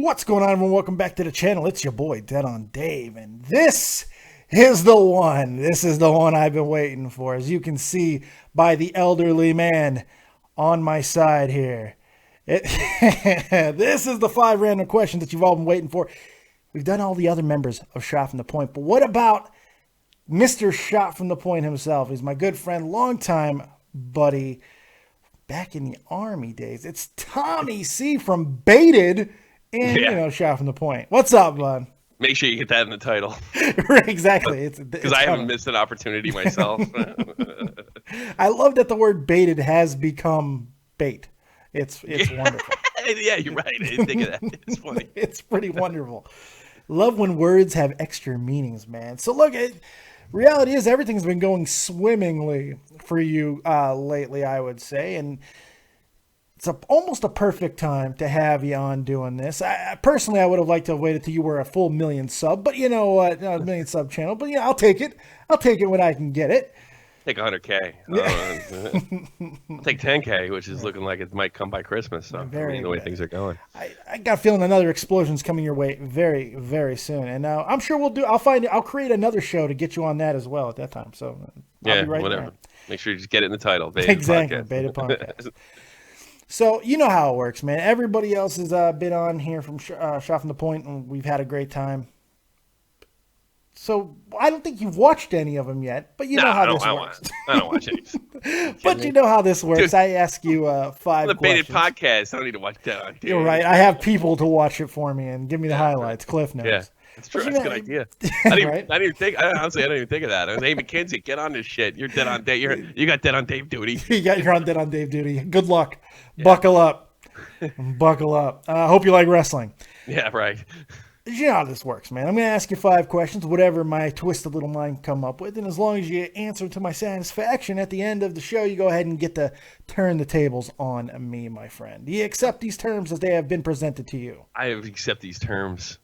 What's going on, everyone? Welcome back to the channel. It's your boy, Dead on Dave, and this is the one. This is the one I've been waiting for. As you can see by the elderly man on my side here. This is the 5 random questions that you've all been waiting for. We've done all the other members of Shot from the Point, but what about Mr. Shot from the Point himself? He's my good friend, longtime buddy, back in the Army days. It's TommyC from Baited and, Shot from the Point. What's up, bud? Make sure you get that in the title. Exactly. Because I haven't missed an opportunity myself. I love that the word baited has become bait. It's wonderful. Yeah, you're right. I didn't think of that. It's funny. It's pretty wonderful. Love when words have extra meanings, man. So look, reality is everything's been going swimmingly for you lately, I would say. And it's almost a perfect time to have you on doing this. Personally, I would have liked to have waited till you were a full 1 million sub. But you know what? A 1 million sub channel. But yeah, I'll take it. I'll take it when I can get it. Take 100K. I'll take 10K, which is looking like it might come by Christmas. So, the way things are going. I got a feeling another explosion's coming your way very, very soon. And I'm sure I'll create another show to get you on that as well at that time. So I'll be right whatever. there. Make sure you just get it in the title. Baited exactly. Podcast. Baited Podcast. So you know how it works, man. Everybody else has been on here from Shot from the Point, and we've had a great time. So I don't think you've watched any of them yet, but you know how this works. I don't watch any. But you know how this works. Dude, I ask you 5 questions. The Baited Podcast. I don't need to watch that. You're right. I have people to watch it for me and give me the highlights, cliff notes. Yeah, that's true. That's a good idea. I didn't even think. Honestly, I didn't even think of that. I was, hey, McKenzie, get on this shit. You're dead on Dave. You got Dead on Dave duty. You're on Dead on Dave duty. Good luck. Yeah. Buckle up. Buckle up. Hope you like wrestling. Yeah, right. You know how this works, man. I'm going to ask you 5 questions, whatever my twisted little mind come up with. And as long as you answer to my satisfaction, at the end of the show, you go ahead and get to turn the tables on me, my friend. Do you accept these terms as they have been presented to you? I accept these terms.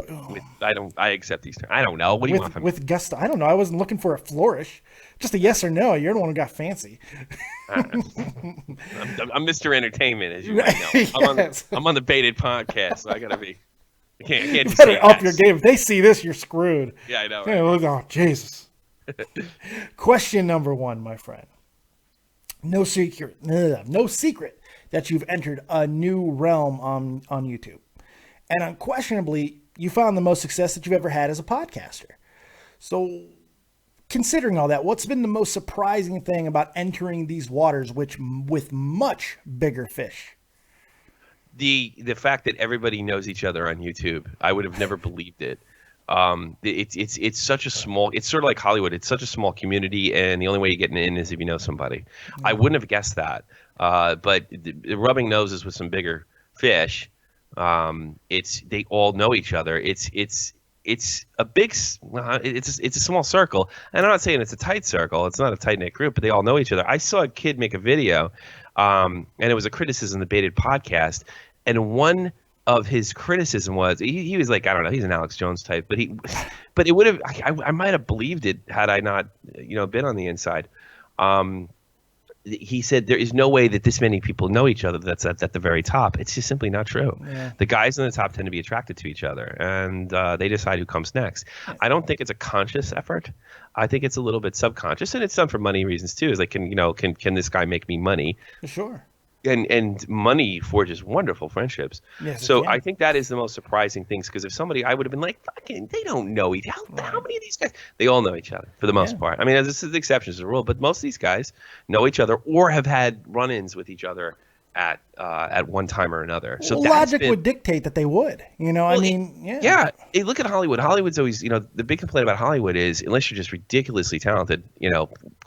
I accept these terms. I don't know. What do you want from me? With gusto. I don't know. I wasn't looking for a flourish. Just a yes or no. You're the one who got fancy. I'm Mr. Entertainment, as you might know. Yes. I'm on the Baited Podcast, so I got to be... I can't you better up your game. If they see this, you're screwed. Yeah, I know. Right? Oh, Jesus. Question number 1, my friend. No secret that you've entered a new realm on YouTube. And unquestionably, you found the most success that you've ever had as a podcaster. So, considering all that, what's been the most surprising thing about entering these waters with much bigger fish? The fact that everybody knows each other on YouTube, I would have never believed it. It's such a small. It's sort of like Hollywood. It's such a small community, and the only way you get in is if you know somebody. Mm-hmm. I wouldn't have guessed that. But rubbing noses with some bigger fish. They all know each other. It's a big. It's a small circle, and I'm not saying it's a tight circle. It's not a tight knit group, but they all know each other. I saw a kid make a video. And it was a criticism of the Baited Podcast, and one of his criticism was he was like, I don't know, he's an Alex Jones type, but it would have I might have believed it had I not been on the inside. He said there is no way that this many people know each other that's at the very top. It's just simply not true. Yeah. The guys in the top tend to be attracted to each other, and they decide who comes next. I don't think it's a conscious effort. I think it's a little bit subconscious, and it's done for money reasons too. Is like, can this guy make me money? Sure. And money forges wonderful friendships. Yes, so I think that is the most surprising things, because if somebody, I would have been like, fucking, they don't know each other. How many of these guys? They all know each other for the most part. I mean, this is the exceptions to the rule, but most of these guys know each other or have had run-ins with each other at one time or another. So logic would dictate that they would. I mean, yeah. Hey, look at Hollywood. Hollywood's always, the big complaint about Hollywood is unless you're just ridiculously talented,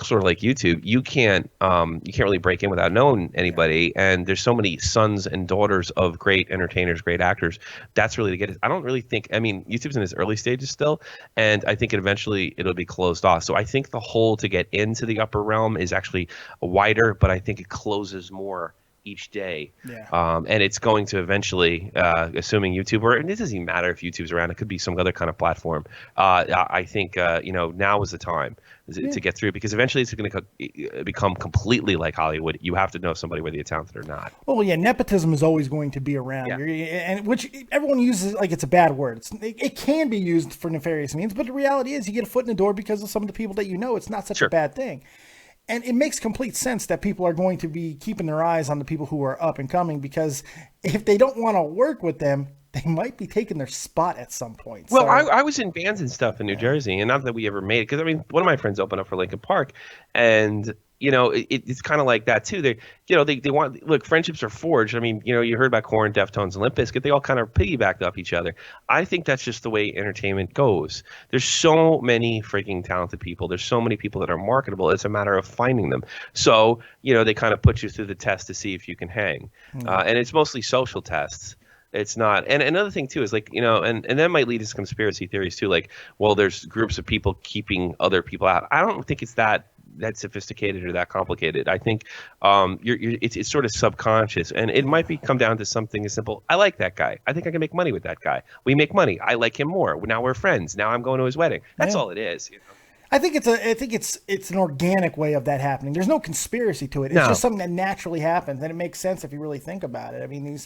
sort of like YouTube, you can't really break in without knowing anybody. Yeah. And there's so many sons and daughters of great entertainers, great actors. That's really to get it. I don't really think. I mean, YouTube's in its early stages still, and I think it'll be closed off. So I think the hole to get into the upper realm is actually wider, but I think it closes more each day. Yeah. And it's going to eventually, assuming YouTube, or and it doesn't even matter if YouTube's around, it could be some other kind of platform. I think now is the time to get through, because eventually it's going to become completely like Hollywood. You have to know somebody whether you're talented or not. Well, yeah, nepotism is always going to be around, and which everyone uses like it's a bad word. It can be used for nefarious means, but the reality is you get a foot in the door because of some of the people that you know. It's not such a bad thing. And it makes complete sense that people are going to be keeping their eyes on the people who are up and coming, because if they don't want to work with them, they might be taking their spot at some point. Well, I was in bands and stuff in New Jersey, and not that we ever made it, because I mean, one of my friends opened up for Linkin Park, and it's kind of like that too. They want, look, friendships are forged. I mean, you heard about Korn, Deftones, and Limp Bizkit. They all kind of piggybacked off each other. I think that's just the way entertainment goes. There's so many freaking talented people. There's so many people that are marketable. It's a matter of finding them. So they kind of put you through the test to see if you can hang, and it's mostly social tests. It's not. And another thing too is like, and that might lead to conspiracy theories too. Like, well, there's groups of people keeping other people out. I don't think it's that sophisticated or that complicated. I think it's sort of subconscious, and it might come down to something as simple. I like that guy. I think I can make money with that guy. We make money. I like him more. Now we're friends. Now I'm going to his wedding. That's all it is. I think it's an organic way of that happening. There's no conspiracy to it. It's just something that naturally happens, and it makes sense if you really think about it. I mean,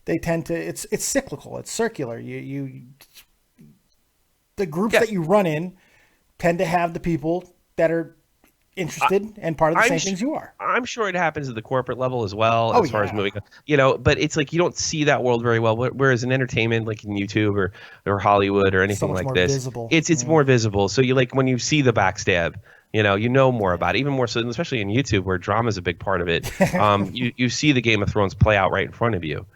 they tend to, it's cyclical, it's circular. The groups that you run in tend to have the people that are interested and part of the same things you are. I'm sure it happens at the corporate level as well, as far as moving, but it's like you don't see that world very well. Whereas in entertainment, like in YouTube or Hollywood or anything like this, visible. It's more visible. So you like when you see the backstab, you know more about it, even more so, especially in YouTube where drama is a big part of it. You see the Game of Thrones play out right in front of you.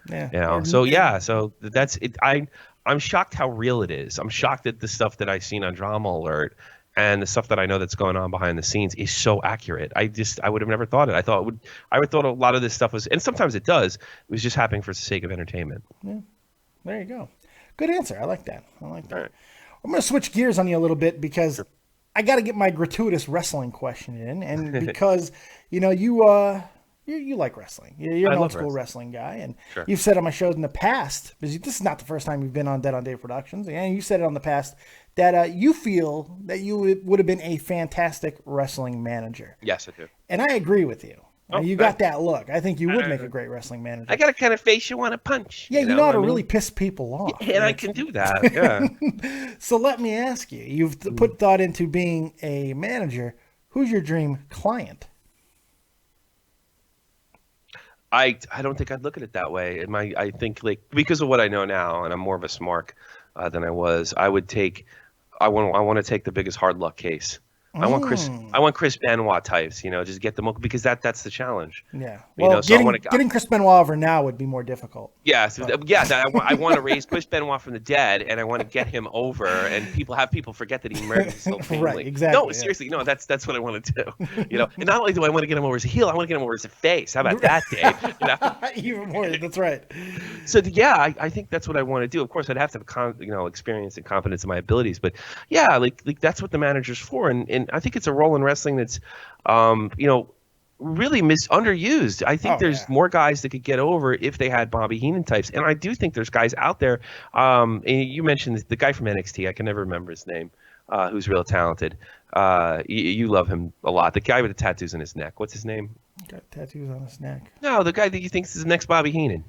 So that's it. I'm shocked how real it is. I'm shocked at the stuff that I've seen on Drama Alert and the stuff that I know that's going on behind the scenes is so accurate. I would have never thought it. I would thought a lot of this stuff was, and sometimes it does, it was just happening for the sake of entertainment. Yeah, there you go. Good answer. I like that. All right. I'm going to switch gears on you a little bit because I got to get my gratuitous wrestling question in, and because you like wrestling. You're an old school wrestling guy, and you've said on my shows in the past, because this is not the first time you've been on Dead on Dave Productions, and you said it on the past that you feel that you would have been a fantastic wrestling manager. Yes, I do. And I agree with you. You got that look. I think you would make a great wrestling manager. I got a kind of face you want to punch. Yeah, you know how to really piss people off. And I can do that, yeah. So let me ask you, you've put thought into being a manager. Who's your dream client? I don't think I'd look at it that way. I think, like, because of what I know now, and I'm more of a smart than I was, I want to take the biggest hard luck case. I want Chris Benoit types, just get them, because that's the challenge. Yeah. Well, getting Chris Benoit over now would be more difficult. Yeah. I want to raise Chris Benoit from the dead, and I want to get him over, and people forget that he murdered so painfully. Right. Exactly. No, seriously, no. That's what I want to do. And not only do I want to get him over as a heel, I want to get him over as a face. How about that, Dave? Even more. That's right. So I think that's what I want to do. Of course, I'd have to have experience and confidence in my abilities, but like that's what the manager's for, and I think it's a role in wrestling that's, really underused. I think there's more guys that could get over if they had Bobby Heenan types, and I do think there's guys out there. And you mentioned the guy from NXT. I can never remember his name. Who's real talented. You love him a lot. The guy with the tattoos on his neck. What's his name? Got tattoos on his neck. No, the guy that you think is the next Bobby Heenan.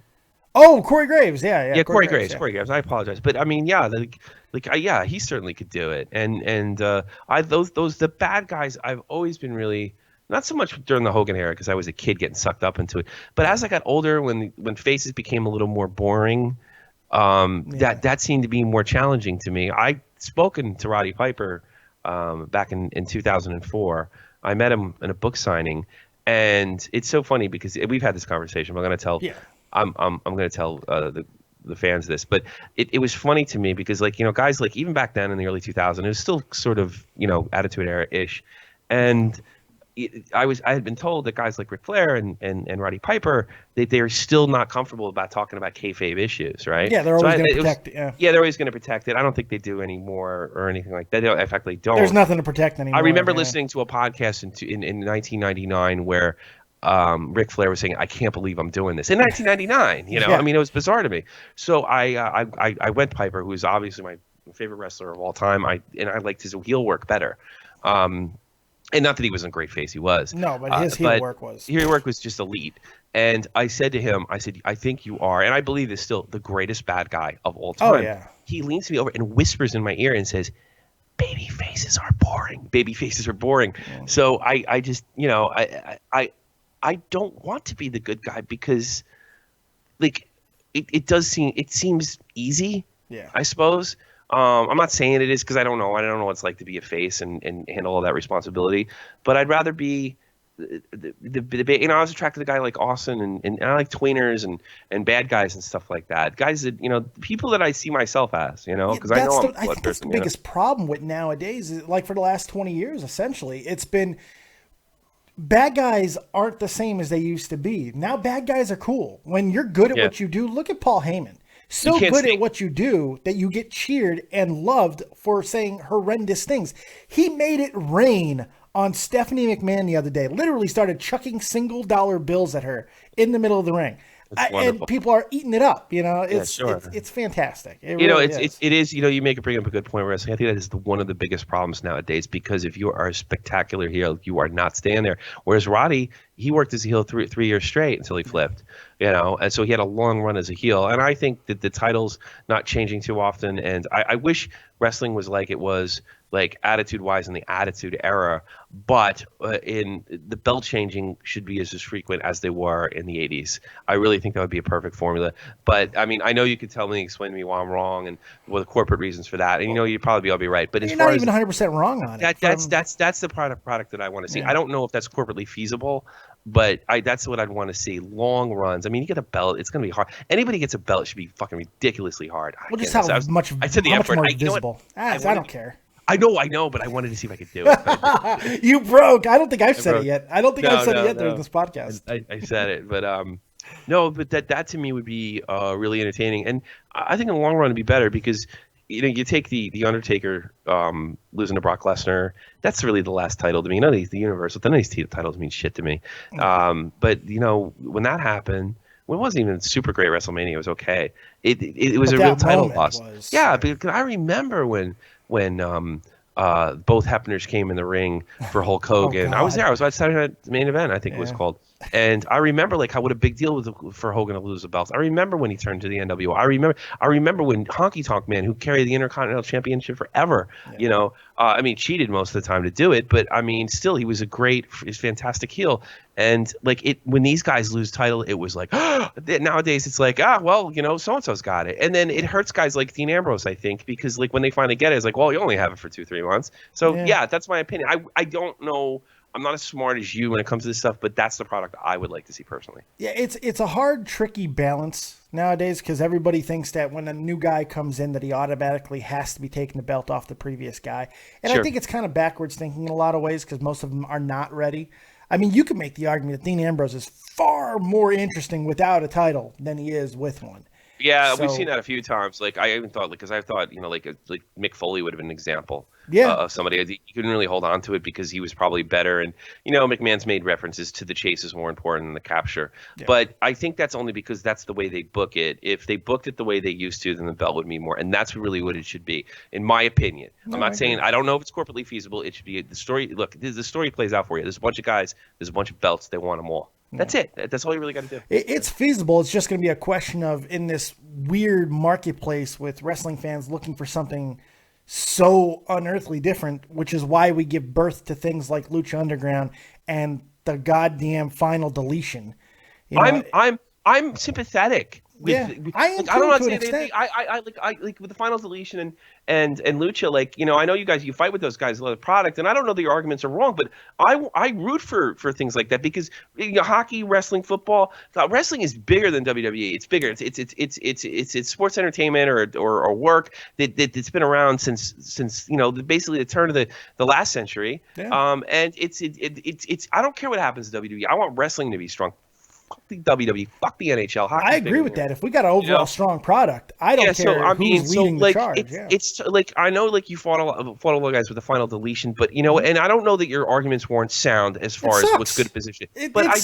Oh, Corey Graves. Yeah, Corey Graves. Corey Graves. I apologize, but I mean, he certainly could do it. And the bad guys, I've always been really, not so much during the Hogan era because I was a kid getting sucked up into it, but as I got older, when faces became a little more boring, that seemed to be more challenging to me. I'd spoken to Roddy Piper back in 2004. I met him in a book signing, and it's so funny because we've had this conversation. I'm going to tell. Yeah. I'm going to tell the fans this, but it was funny to me because guys like even back then in the early 2000s, it was still sort of Attitude Era ish, and I had been told that guys like Ric Flair and Roddy Piper they are still not comfortable about talking about kayfabe issues, right? Yeah, they're always going to protect it. Yeah, they're always going to protect it. I don't think they do anymore or anything like that. In fact, they don't. There's nothing to protect anymore. I remember listening to a podcast in 1999 where Ric Flair was saying, "I can't believe I'm doing this" in 1999. You know, Yeah. I mean, it was bizarre to me. So I went Piper, who is obviously my favorite wrestler of all time. I liked his heel work better. And not that he wasn't a great face, he was. No, but his heel work was. Heel work was just elite. And I said to him, I think you are, and I believe is still the greatest bad guy of all time. Oh, yeah. He leans me over and whispers in my ear and says, "Baby faces are boring. Baby faces are boring." Yeah. So I just, you know, I don't want to be the good guy because, like, it seems easy. Yeah. I suppose. I'm not saying it is because I don't know. I don't know what it's like to be a face and handle all that responsibility. But I'd rather be you know, I was attracted to a guy like Austin and I like tweeners and bad guys and stuff like that. Guys that, you know, people that I see myself as, you know, because I think that's the biggest problem with nowadays. Is, like, for the last 20 years, essentially, it's been bad guys aren't the same as they used to be. Now bad guys are cool. When you're good at what you do, look at Paul Heyman. So good at what you do that you get cheered and loved for saying horrendous things. He made it rain on Stephanie McMahon the other day. Literally started chucking $1 bills at her in the middle of the ring. And people are eating it up. You know, it's fantastic. It is. You know, you bring up a good point, wrestling. I think that is one of the biggest problems nowadays, because if you are a spectacular heel, you are not staying there. Whereas Roddy, he worked as a heel three years straight until he flipped. You know, and so he had a long run as a heel. And I think that the title's not changing too often. And I wish wrestling was like it was, like, attitude-wise in the Attitude Era, but in the belt changing should be as frequent as they were in the 80s. I really think that would be a perfect formula. But I mean, I know you could explain to me why I'm wrong and what the corporate reasons for that, and you know, I'll be right. But as far as you're not even 100% wrong on it. That's the product that I want to see. Yeah. I don't know if that's corporately feasible, but that's what I'd want to see. Long runs. I mean, you get a belt, it's going to be hard. Anybody gets a belt, it should be fucking ridiculously hard. Well, just how much more visible. I don't care. I know, but I wanted to see if I could do it. You broke. I don't think I've said it yet. I've said it yet during this podcast. I said it, but no, but that to me would be really entertaining, and I think in the long run it'd be better because, you know, you take the Undertaker losing to Brock Lesnar. That's really the last title to me. None of these, the Universal, none of these titles mean shit to me. But you know, when that happened. Well, it wasn't even a super great WrestleMania. It was okay. It was a real title loss. Yeah, because I remember when both Hebners came in the ring for Hulk Hogan. I was there. I was at Saturday Night Main Event, I think it was called. And I remember, like, what a big deal was for Hogan to lose the belts. I remember when he turned to the NWO. I remember when Honky Tonk Man, who carried the Intercontinental Championship forever, you know, I mean, cheated most of the time to do it, but I mean, still, he was he's fantastic heel. And like when these guys lose title, it was like, nowadays it's like, well, you know, so-and-so's got it. And then it hurts guys like Dean Ambrose, I think, because like when they finally get it, it's like, well, you only have it for 2-3 months. So yeah, that's my opinion. I don't know. I'm not as smart as you when it comes to this stuff, but that's the product I would like to see personally. Yeah, it's a hard, tricky balance nowadays because everybody thinks that when a new guy comes in that he automatically has to be taking the belt off the previous guy. And I think it's kind of backwards thinking in a lot of ways because most of them are not ready. I mean, you could make the argument that Dean Ambrose is far more interesting without a title than he is with one. Yeah, we've seen that a few times. Like, I even thought, because I thought, you know, like Mick Foley would have been an example of somebody. He couldn't really hold on to it because he was probably better. And, you know, McMahon's made references to the chase is more important than the capture. Yeah. But I think that's only because that's the way they book it. If they booked it the way they used to, then the belt would mean more. And that's really what it should be, in my opinion. I'm not saying, I don't know if it's corporately feasible. It should be the story. Look, the story plays out for you. There's a bunch of guys. There's a bunch of belts. They want them all. That's it. That's all you really got to do. It's feasible. It's just going to be a question of, in this weird marketplace with wrestling fans looking for something so unearthly different, which is why we give birth to things like Lucha Underground and the goddamn Final Deletion. You know, I'm sympathetic. I am too, I don't know. To an extent. I like with the Finals Deletion and Lucha. Like, you know, I know you guys, you fight with those guys, love the product, and I don't know that your arguments are wrong, but I root for things like that because, you know, hockey, wrestling, football, wrestling is bigger than WWE. It's bigger. It's sports entertainment or work that's been around since you know, basically the turn of the last century. Yeah. And it's I don't care what happens to WWE. I want wrestling to be strong. fuck the WWE, fuck the NHL. I agree with that. If we got an overall strong product, I don't care who's leading the charge. It's like, I know, like, you fought a lot of guys with the final deletion, but and I don't know that your arguments weren't sound as far as what's good position. But I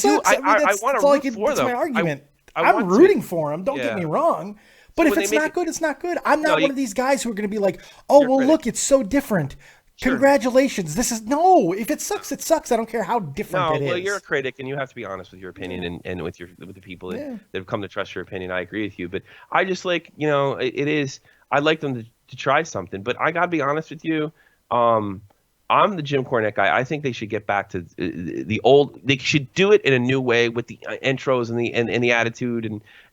want to root for them. That's my argument. I'm rooting for them. Don't get me wrong. But if it's not good, it's not good. I'm not one of these guys who are going to be like, oh, well, look, it's so different. Sure. Congratulations. If it sucks, it sucks. I don't care how different it is. Well, you're a critic and you have to be honest with your opinion and with the people that have come to trust your opinion. I agree with you, but I just like, I'd like them to try something, but I gotta be honest with you. I'm the Jim Cornette guy. I think they should get back to the old. They should do it in a new way with the intros and the attitude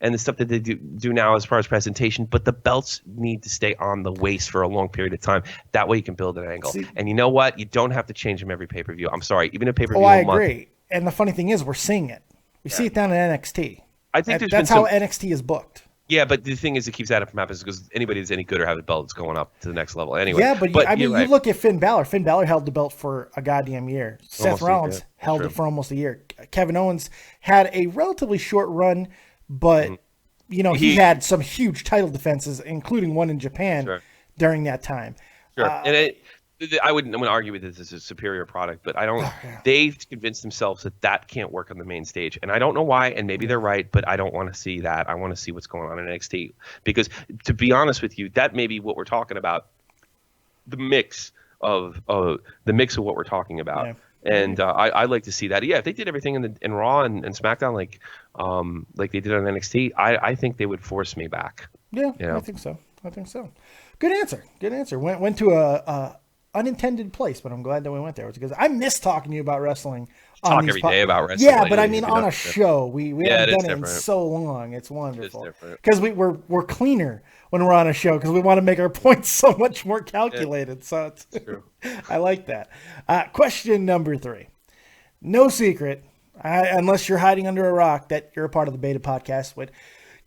and the stuff that they do now as far as presentation. But the belts need to stay on the waist for a long period of time. That way you can build an angle. And you know what? You don't have to change them every pay-per-view. I'm sorry, even a pay-per-view. Oh, I agree. And the funny thing is, we're seeing it. We see it down at NXT. I think that's how NXT is booked. Yeah, but the thing is, it keeps that from happening because anybody that's any good or have a belt is going up to the next level anyway. Yeah, but you look at Finn Balor. Finn Balor held the belt for a goddamn year. Seth Rollins held it for almost a year. Kevin Owens had a relatively short run, but he had some huge title defenses, including one in Japan during that time. Sure, I wouldn't argue with this as a superior product, but I don't. They've convinced themselves that can't work on the main stage, and I don't know why. And maybe they're right, but I don't want to see that. I want to see what's going on in NXT because, to be honest with you, that may be what we're talking about. The mix of what we're talking about, and I'd like to see that. Yeah, if they did everything in Raw and SmackDown like they did on NXT, I think they would force me back. Yeah, I think so. Good answer. Went to a unintended place, but I'm glad that we went there because I miss talking to you about wrestling. Talk every day about wrestling. Yeah, but I mean on a show. We haven't done it in so long. It's wonderful because we're cleaner when we're on a show because we want to make our points so much more calculated. Yeah. So it's true. I like that. Question number 3. No secret, unless you're hiding under a rock, that you're a part of the Beta Podcast with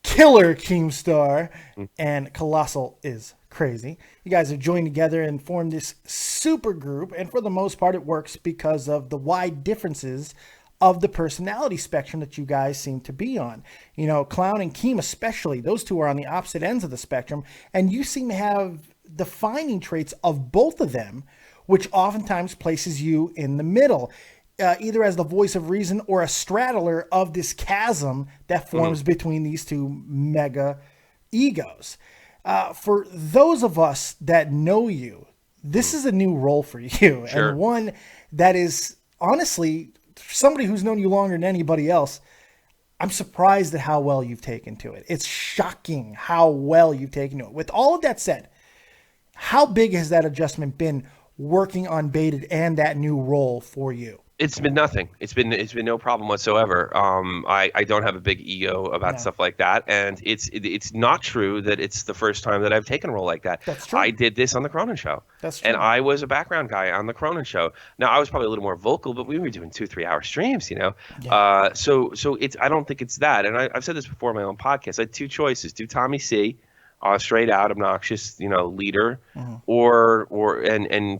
Killer Keemstar and Colossal is Crazy. You guys have joined together and formed this super group, and for the most part it works because of the wide differences of the personality spectrum that you guys seem to be on. Clown and Keem especially, those two are on the opposite ends of the spectrum, and you seem to have defining traits of both of them, which oftentimes places you in the middle, either as the voice of reason or a straddler of this chasm that forms between these two mega egos. For those of us that know you, this is a new role for you, and one that is honestly, somebody who's known you longer than anybody else, I'm surprised at how well you've taken to it. It's shocking how well you've taken to it. With all of that said, how big has that adjustment been working on Baited and that new role for you? It's been nothing. It's been no problem whatsoever. I don't have a big ego about stuff like that, and it's not true that it's the first time that I've taken a role like that. That's true. I did this on the Cronin Show. That's true. And I was a background guy on the Cronin Show. Now I was probably a little more vocal, but we were doing 2-3 hour streams, Yeah. So it's I don't think it's that. And I've said this before on my own podcast. I had 2 choices: do TommyC, straight out obnoxious, leader, or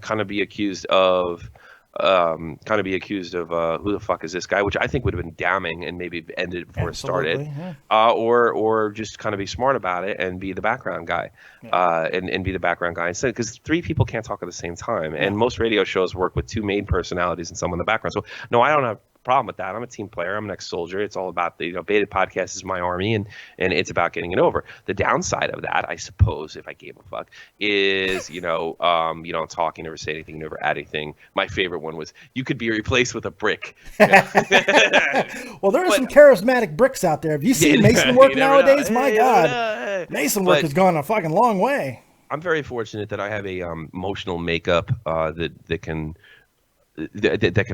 kind of be accused of. Who the fuck is this guy, which I think would have been damning and maybe ended before it started, or just kind of be smart about it and be the background guy, and be the background guy instead, because 3 people can't talk at the same time, and most radio shows work with 2 main personalities and someone in the background. So no, I don't have problem with that. I'm a team player. I'm an ex-soldier. It's all about the Baited Podcast is my army, and it's about getting it over. The downside of that, I suppose, if I gave a fuck, is you don't talk, you never say anything, you never add anything. My favorite one was you could be replaced with a brick. Well, there are some charismatic bricks out there. Have you seen Mason work nowadays? My God, Mason work has gone a fucking long way. I'm very fortunate that I have a emotional makeup that can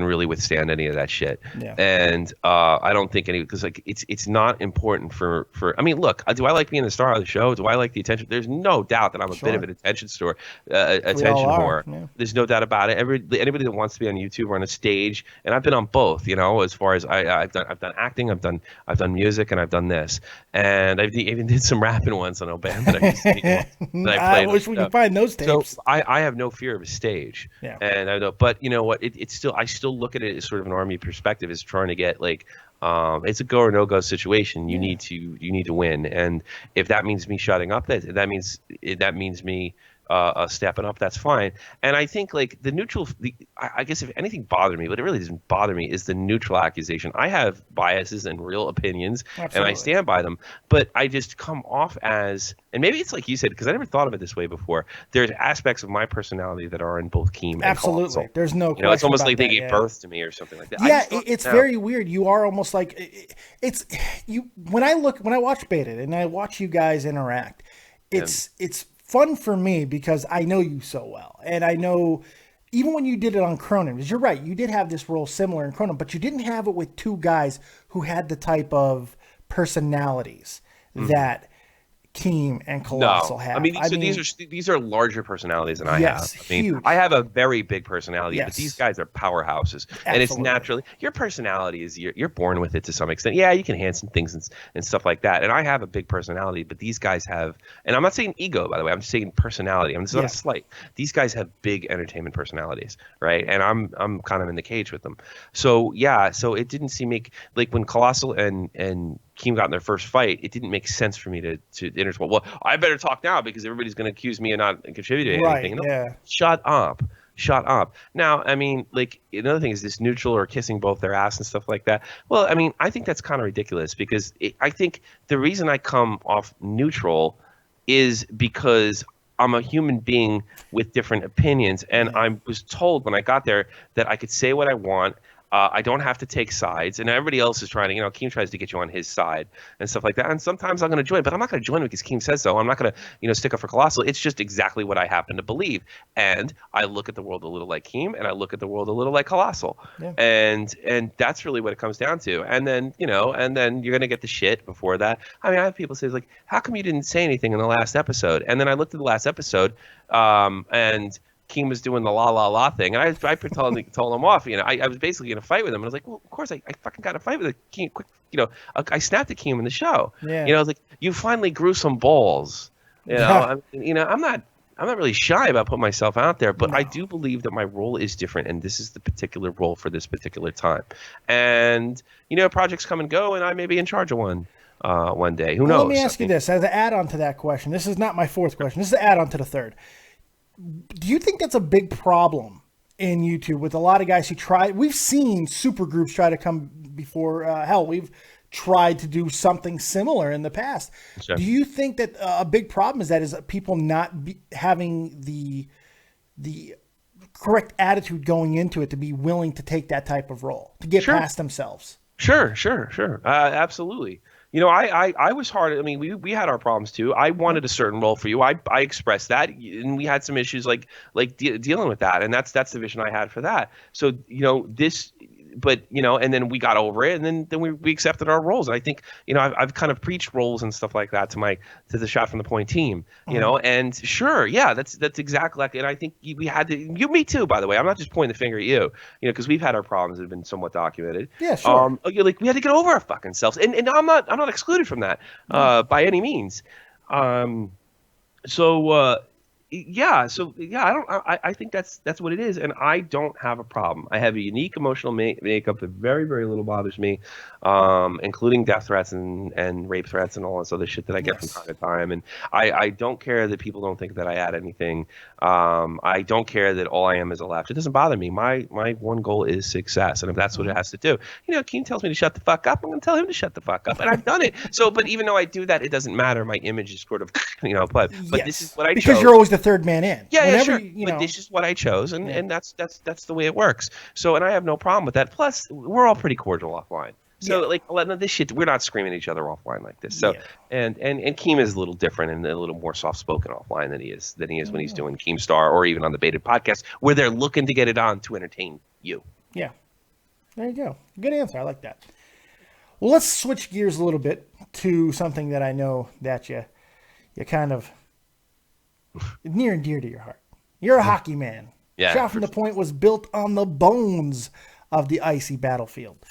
really withstand any of that shit. Yeah. And I don't think because it's not important for I mean, look, do I like being the star of the show? Do I like the attention? There's no doubt that I'm a bit of an attention whore. Yeah. There's no doubt about it. Anybody that wants to be on YouTube or on a stage, and I've been on both, as far as I've done acting, I've done music, and I've done this, and I even did some rapping once on a band that I used to that I played. I wish we could find those tapes. So I have no fear of a stage. Yeah. And I know, but you know what? It's still, I still look at it as sort of an army perspective, is trying to get It's a go or no go situation. You need to win, and if that means me shutting up, that means me stepping up. That's fine. And I think like I guess if anything bothered me, but it really doesn't bother me, is the neutral accusation. I have biases and real opinions, and I stand by them. But I just come off as, and maybe it's like you said, because I never thought of it this way before. There's aspects of my personality that are in both Keem and Colossal. There's no question. It's almost about like they that, gave birth to me or something like that. Yeah, it's very weird. You are almost like it's you. When I watch Baited and I watch you guys interact, it's fun for me because I know you so well, and I know even when you did it on Cronin, because you're right, you did have this role similar in Cronin, but you didn't have it with two guys who had the type of personalities that Keem and Colossal have. I mean, these are larger personalities than I have. I mean, huge. I have a very big personality, but Yes. these guys are powerhouses, and it's Absolutely. naturally your personality is you're born with it to some extent. Yeah, you can hand some things and stuff like that. And I have a big personality, but these guys have, and I'm not saying ego, by the way. I'm just saying personality. I'm just not a slight. These guys have big entertainment personalities, right? And I'm kind of in the cage with them. So yeah, so it didn't seem like when Colossal and Keem got in their first fight, it didn't make sense for me to intertwine. Well, I better talk now because everybody's going to accuse me of not contributing anything. No, yeah. Shut up. Now, I mean, like another thing is this neutral or kissing both their ass and stuff like that. Well, I mean, I think that's kind of ridiculous because I think the reason I come off neutral is because I'm a human being with different opinions, and I was told when I got there that I could say what I want. I don't have to take sides, and everybody else is trying to, Keem tries to get you on his side and stuff like that. And sometimes I'm going to join, but I'm not going to join because Keem says so. I'm not going to, stick up for Colossal. It's just exactly what I happen to believe. And I look at the world a little like Keem, and I look at the world a little like Colossal. Yeah. And that's really what it comes down to. And then, and then you're going to get the shit before that. I mean, I have people say, like, how come you didn't say anything in the last episode? And then I looked at the last episode, and Keem was doing the la thing, and I told him off. I was basically in a fight with him, and I was like, well, of course I fucking got a fight with Keem. Quick, I snapped at Keem in the show. Yeah. I was like, you finally grew some balls. I'm not really shy about putting myself out there, but I do believe that my role is different, and this is the particular role for this particular time. And projects come and go, and I may be in charge of one day. Who knows? Let me ask you this as an add-on to that question. This is not my fourth question. This is an add-on to the third. Do you think that's a big problem in YouTube with a lot of guys who try? We've seen super groups try to come before. We've tried to do something similar in the past. Sure. Do you think that a big problem is people not having the correct attitude going into it to be willing to take that type of role, to get past themselves? Sure. Absolutely. I was hard. I mean, we had our problems too. I wanted a certain role for you. I expressed that, and we had some issues like dealing with that, and that's the vision I had for that. So and then we got over it, and then we accepted our roles. And I think I've kind of preached roles and stuff like that to the Shot from the Point team. And sure, yeah, that's exactly like. And I think we had to. Me too, by the way. I'm not just pointing the finger at you. Because we've had our problems that have been somewhat documented. Yeah, sure. We had to get over our fucking selves, and I'm not excluded from that by any means. I think that's what it is, and I don't have a problem. I have a unique emotional makeup that very, very little bothers me, including death threats and rape threats and all this other shit that I get from time to time. And I don't care that people don't think that I add anything. I don't care that all I am is a laugh. It doesn't bother me. My one goal is success, and if that's what it has to do, Keem tells me to shut the fuck up, I'm going to tell him to shut the fuck up, and I've done it. So, but even though I do that, it doesn't matter. My image is sort of, but this is what I chose. Because you're always the third man in. Yeah, sure. But this is what I chose, and that's the way it works. So, and I have no problem with that. Plus, we're all pretty cordial offline. So, like, this shit, we're not screaming at each other offline like this. So, and Keem is a little different and a little more soft spoken offline than he is when he's doing Keemstar or even on the Baited podcast, where they're looking to get it on to entertain you. Yeah, there you go. Good answer. I like that. Well, let's switch gears a little bit to something that I know that you kind of near and dear to your heart. You're a hockey man. Yeah. Shot from the Point was built on the bones of the icy battlefield.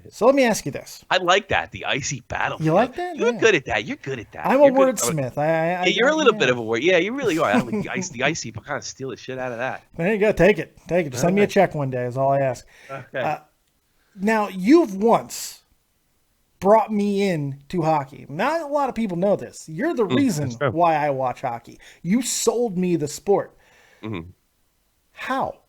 So let me ask you this. I like that, the icy battlefield. You like that? You're good at that. You're good at that. I'm a wordsmith. You're a little bit of a word. Yeah, you really are. I like the icy, but kind of steal the shit out of that. There you go. Take it. Just send me a check one day is all I ask. Okay. Now, you've once brought me in to hockey. Not a lot of people know this. You're the reason why I watch hockey. You sold me the sport. Mm-hmm. How?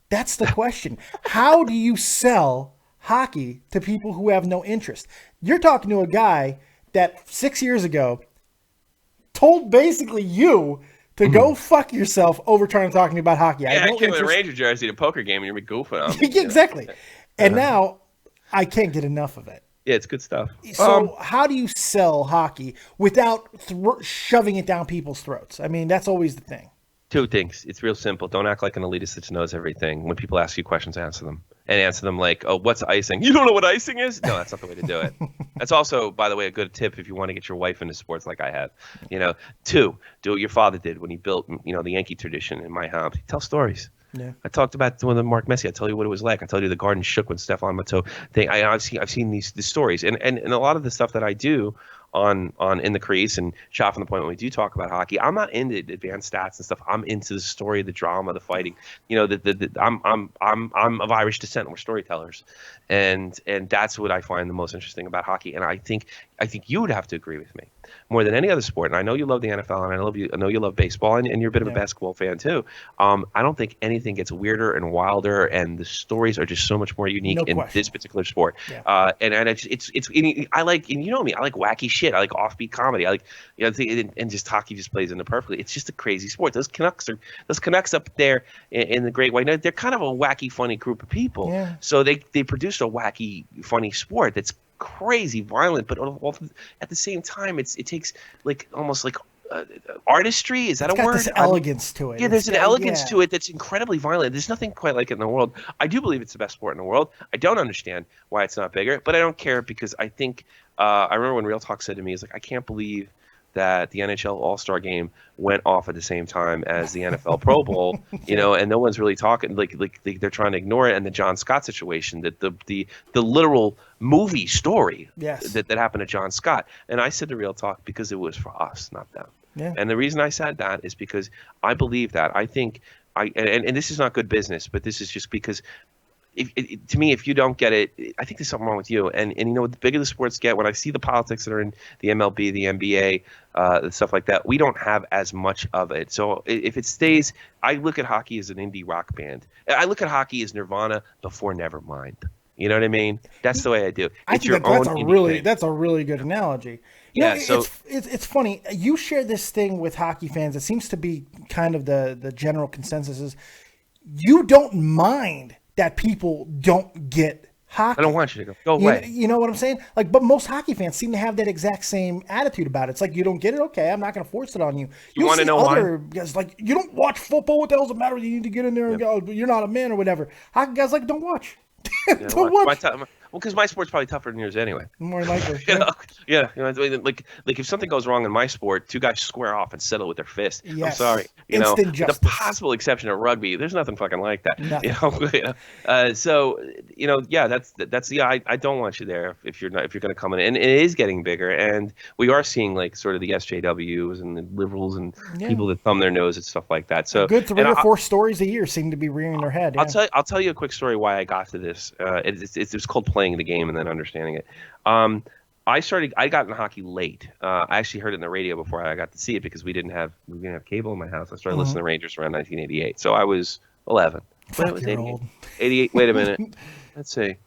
That's the question. How do you sell hockey to people who have no interest? You're talking to a guy that 6 years ago told basically you to go fuck yourself over trying to talk to me about hockey. Yeah, I came with a Ranger jersey to a poker game and you're goofing on me. Exactly. And now I can't get enough of it. Yeah, it's good stuff. So how do you sell hockey without shoving it down people's throats? I mean, that's always the thing. Two things. It's real simple. Don't act like an elitist that knows everything. When people ask you questions, answer them. And answer them like, oh, what's icing? You don't know what icing is? No, that's not the way to do it. That's also, by the way, a good tip if you want to get your wife into sports like I have. Two, do what your father did when he built, the Yankee tradition in my house. Tell stories. Yeah. I talked about one of the Mark Messier. I tell you what it was like. I told you the garden shook when Stefan Matteau thing. I've seen these stories, and a lot of the stuff that I do on in the crease and shot from the point when we do talk about hockey, I'm not into advanced stats and stuff. I'm into the story, the drama, the fighting. I'm of Irish descent. We're storytellers, and that's what I find the most interesting about hockey. And I think you would have to agree with me more than any other sport. And I know you love the NFL, and I know you love baseball, and you're a bit of a basketball fan too. I don't think anything gets weirder and wilder, and the stories are just so much more unique in this particular sport. Yeah. And it's I like, and you know me, I like wacky shit. I like offbeat comedy. I like, and just hockey just plays into perfectly. It's just a crazy sport. Those Canucks up there in the Great White North, they're kind of a wacky, funny group of people. Yeah. So they produced a wacky, funny sport that's crazy, violent, but at the same time, it takes almost like artistry. Is that a word? There's elegance to it. Yeah, there's an elegance to it that's incredibly violent. There's nothing quite like it in the world. I do believe it's the best sport in the world. I don't understand why it's not bigger, but I don't care because I think I remember when Real Talk said to me, "Is like I can't believe that the NHL All-Star Game went off at the same time as the NFL Pro Bowl, and no one's really talking. Like they're trying to ignore it." And the John Scott situation, that the literal movie story that happened to John Scott. And I said to Real Talk because it was for us, not them. Yeah. And the reason I said that is because I believe that. I think and this is not good business, but this is just because to me, if you don't get it, I think there's something wrong with you. And the bigger the sports get, when I see the politics that are in the MLB, the NBA, stuff like that, we don't have as much of it. So if it stays, I look at hockey as an indie rock band. I look at hockey as Nirvana before Nevermind. You know what I mean? That's the way I do. I think that's a really good analogy. It's funny. You share this thing with hockey fans. It seems to be kind of the general consensus is you don't mind that people don't get hockey. I don't want you to go away. You know what I'm saying? But most hockey fans seem to have that exact same attitude about it. It's like, you don't get it? Okay, I'm not going to force it on you. You want to know why? Guys like, you don't watch football. What the hell's the matter? You need to get in there and go, you're not a man or whatever. Hockey guys don't watch. Don't watch. Well, because my sport's probably tougher than yours anyway. More likely. Yeah. Like if something goes wrong in my sport, two guys square off and settle with their fist. Yes. I'm sorry. Instant justice. The possible exception of rugby, there's nothing fucking like that. Nothing. I don't want you there if you're going to come in, and it is getting bigger, and we are seeing sort of the SJWs and the liberals and people that thumb their nose at stuff like that. So a good 3 or 4 stories a year seem to be rearing their head. I'll tell you a quick story why I got to this. It's called playing the game and then understanding it. I got into hockey late. I actually heard it in the radio before I got to see it because we didn't have cable in my house. I started listening to Rangers around 1988, so I was 11. Fuck, it was 88. 88. Wait a minute. Let's see.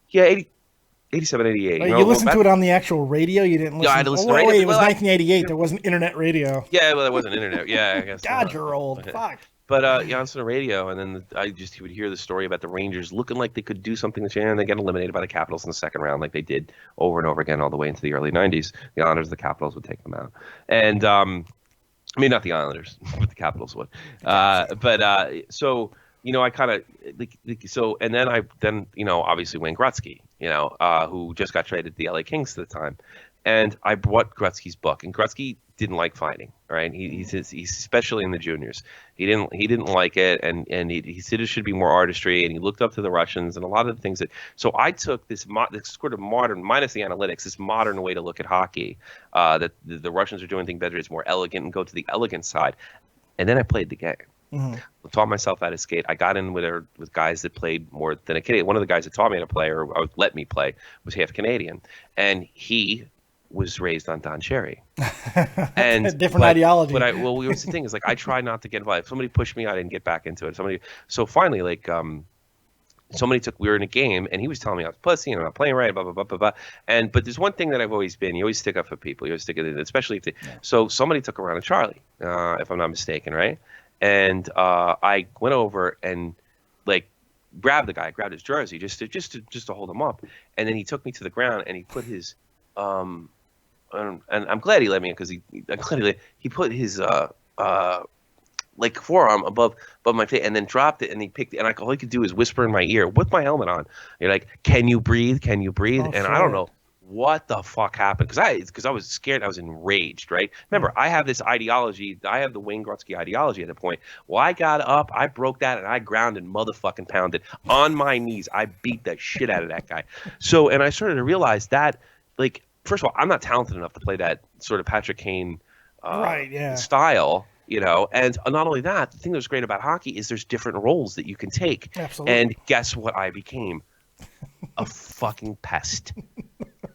Yeah, 87, 88. You listened to it on the actual radio? You didn't listen? Yeah, I had to listen to radio. Wait, it was 1988. There wasn't internet radio. Yeah, well, there wasn't internet. Yeah, I guess. God, you're old. Fuck. But on the radio, and then he would hear the story about the Rangers looking like they could do something this year, and they get eliminated by the Capitals in the second round, like they did over and over again all the way into the early 90s. The Islanders, the Capitals would take them out. And, I mean, not the Islanders, but the Capitals would. So, I kind of, and then obviously Wayne Gretzky, who just got traded to the LA Kings at the time. And I bought Gretzky's book, and Gretzky didn't like fighting, right? He's especially in the juniors. He didn't like it, and he said it should be more artistry, and he looked up to the Russians and a lot of the things that. So I took this sort of modern, minus the analytics, this modern way to look at hockey. That the Russians are doing things better, it's more elegant, and go to the elegant side, and then I played the game. Taught myself how to skate. I got in with guys that played more than a Canadian. One of the guys that taught me how to play or let me play was half Canadian, and he was raised on Don Cherry. And different ideology. But the thing is, like, I try not to get involved. If somebody pushed me, I didn't get back into it. So finally, like, we were in a game and he was telling me I was pussy and I'm not playing right, blah, blah, blah, blah, blah. But there's one thing that I've always been, you always stick up for people. You always stick it, especially if so somebody took around a Charlie, if I'm not mistaken, right? And I went over and like grabbed the guy, grabbed his jersey just to hold him up. And then he took me to the ground and he put his, and I'm glad he let me in because he put his, like forearm above my face and then dropped it and he picked it and all he could do is whisper in my ear with my helmet on. You're like, can you breathe? Can you breathe? Oh, and sure. I don't know what the fuck happened because I was scared. I was enraged, right? Remember, I have this ideology. I have the Wayne Gretzky ideology at the point. Well, I got up, I broke that, and I grounded motherfucking pounded on my knees. I beat the shit out of that guy. So, and I started to realize that, like, first of all, I'm not talented enough to play that sort of Patrick Kane style. You know, and not only that, the thing that's great about hockey is there's different roles that you can take. Absolutely. And guess what I became? A fucking pest.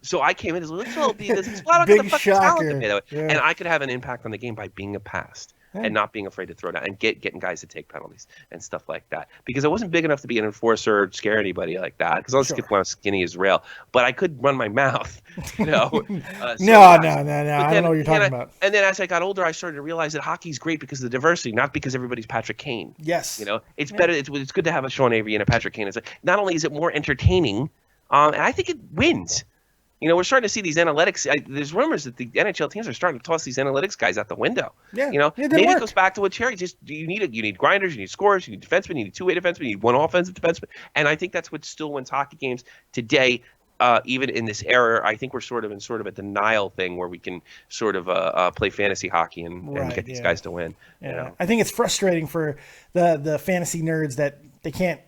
So I came in as a little big shocker. And I could have an impact on the game by being a pest. And not being afraid to throw down and getting guys to take penalties and stuff like that. Because I wasn't big enough to be an enforcer or scare anybody like that. Because I was skinny as rail. But I could run my mouth, you know. No. I don't know what you're talking about. And then as I got older, I started to realize that hockey's great because of the diversity, not because everybody's Patrick Kane. Yes. You know, it's better. It's good to have a Sean Avery and a Patrick Kane. It's like, not only is it more entertaining, and I think it wins. You know, we're starting to see these analytics. There's rumors that the NHL teams are starting to toss these analytics guys out the window. Yeah, you know, maybe it goes back to what Cherry just. You need grinders, you need scorers, you need defensemen, you need two-way defensemen, you need one offensive defenseman, and I think that's what still wins hockey games today. Even in this era, I think we're sort of a denial thing where we can sort of play fantasy hockey and get these guys to win. Yeah. You know? I think it's frustrating for the fantasy nerds that they can't